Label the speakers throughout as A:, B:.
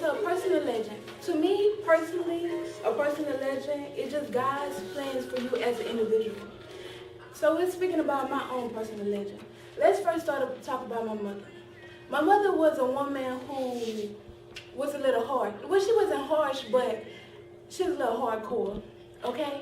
A: a personal legend. To me, personally, a personal legend is just God's plans for you as an individual. So we're speaking about my own personal legend. Let's first start to talk about my mother. My mother was a woman who was a little hard. Well, she wasn't harsh, but she was a little hardcore, okay?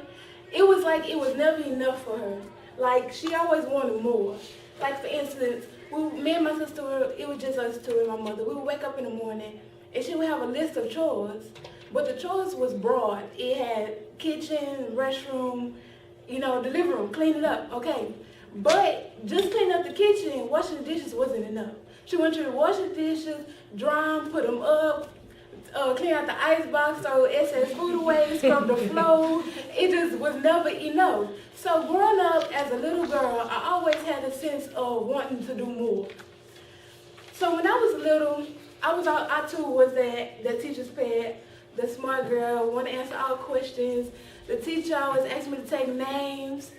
A: It was like it was never enough for her. Like, she always wanted more. Like, for instance, me and my sister, it was just us two and my mother. We would wake up in the morning, and she would have a list of chores, but the chores was broad. It had kitchen, restroom, you know, the living room, clean it up, okay? But just cleaning up the kitchen, washing the dishes wasn't enough. She wanted you to wash the dishes, dry them, put them up, clean out the ice box, throw excess food away, scrub the floor. It just was never enough. So growing up as a little girl, I always had a sense of wanting to do more. So when I was little, I too was that teacher's pet, the smart girl, want to answer all questions. The teacher always asked me to take names,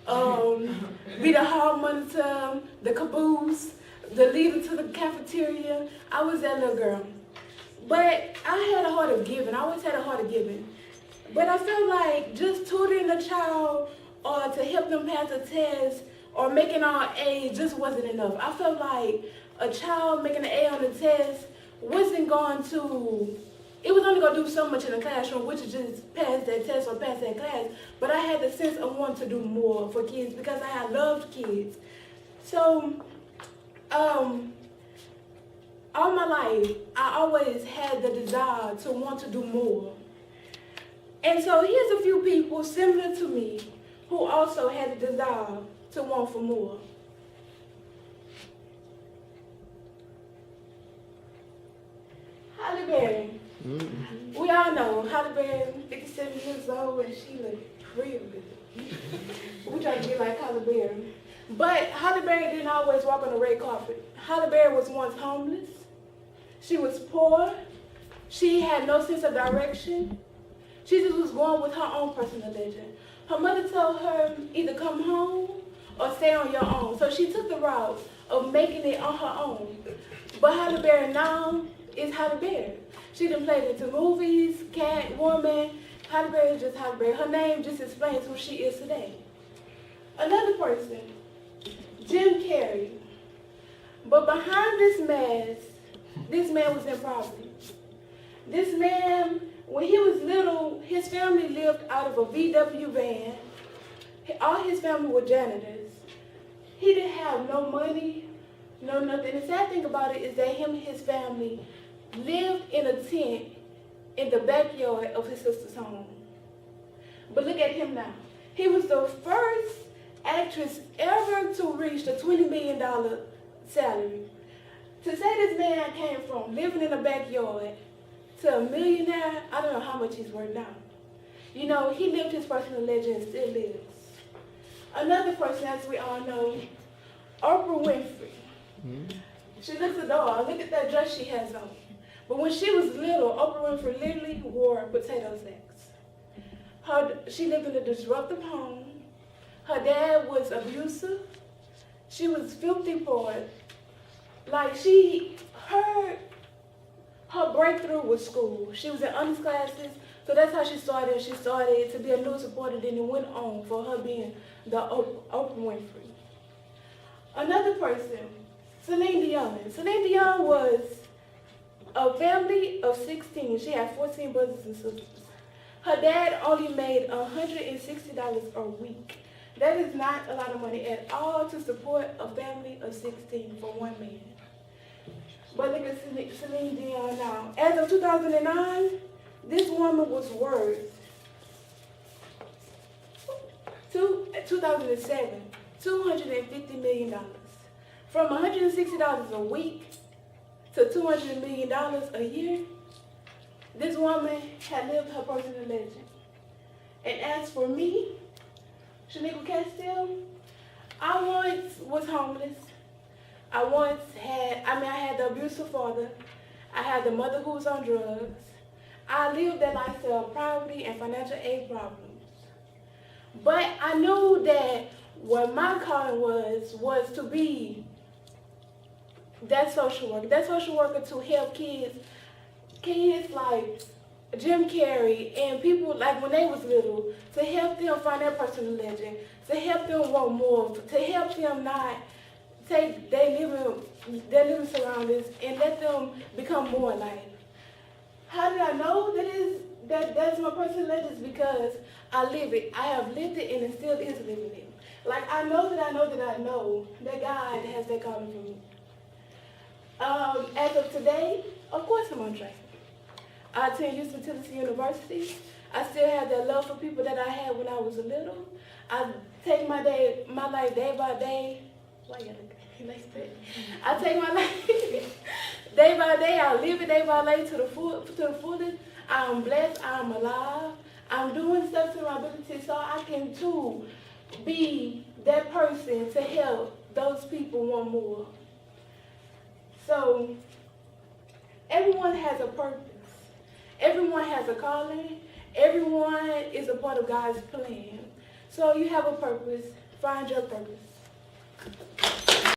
A: be the hall monitor, the caboose, the leader to the cafeteria. I was that little girl. But I had a heart of giving. I always had a heart of giving. But I felt like just tutoring a child or to help them pass a test or making all A's just wasn't enough. I felt like a child making an A on the test wasn't going to, it was only going to do so much in the classroom, which is just pass that test or pass that class. But I had the sense of wanting to do more for kids because I had loved kids. So, all my life, I always had the desire to want to do more. And so here's a few people similar to me who also had the desire to want for more. Halle Berry. Mm-hmm. We all know Halle Berry, 57 years old, and she looked real good. We try to be like Halle Berry. But Halle Berry didn't always walk on the red carpet. Halle Berry was once homeless. She was poor. She had no sense of direction. She just was going with her own personal legend. Her mother told her either come home or stay on your own. So she took the route of making it on her own. But Halle Berry now is Halle Berry. She done played into movies, Catwoman. Halle Berry is just Halle Berry. Her name just explains who she is today. Another person, Jim Carrey. But behind this mask, this man was in poverty. This man, when he was little, his family lived out of a VW van. All his family were janitors. He didn't have no money, no nothing. The sad thing about it is that him and his family lived in a tent in the backyard of his sister's home. But look at him now. He was the first actress ever to reach the $20 million salary. To say this man came from living in a backyard to a millionaire, I don't know how much he's worth now. You know, he lived his personal legend and still lives. Another person, as we all know, Oprah Winfrey. Mm-hmm. She looks adorable. Look at that dress she has on. But when she was little, Oprah Winfrey literally wore potato sacks. She lived in a disruptive home. Her dad was abusive. She was filthy poor. Like her breakthrough was school. She was in honors classes, so that's how she started. She started to be a news reporter, then it went on for her being the Oprah Winfrey. Another person, Celine Dion. Celine Dion was a family of 16. She had 14 brothers and sisters. Her dad only made $160 a week. That is not a lot of money at all to support a family of 16 for one man. But look at Celine Dion now. As of 2009, this woman was worth, 2007, $250 million. From $160 a week to $200 million a year, this woman had lived her personal legend. And as for me, Shaniqua.Castille, I once was homeless. I had the abusive father. I had the mother who was on drugs. I lived that lifestyle of poverty and financial aid problems. But I knew that what my calling was to be that social worker to help kids kids like Jim Carrey and people like when they was little, to help them find their personal legend, to help them want more, to help them not take their living surroundings and let them become more like. How did I know that's my personal legend? Because I live it. I have lived it and it still is living it. Like I know that God has that calling for me. As of today, of course I'm on track. I attend Houston Tennessee University. I still have that love for people that I had when I was little. I take my life day by day. Why you gotta like that? I take my life day by day. I live it day by day to the fullest. I'm blessed. I'm alive. I'm doing stuff to my ability so I can too be that person to help those people want more. So everyone has a purpose. Everyone has a calling. Everyone is a part of God's plan. So you have a purpose. Find your purpose.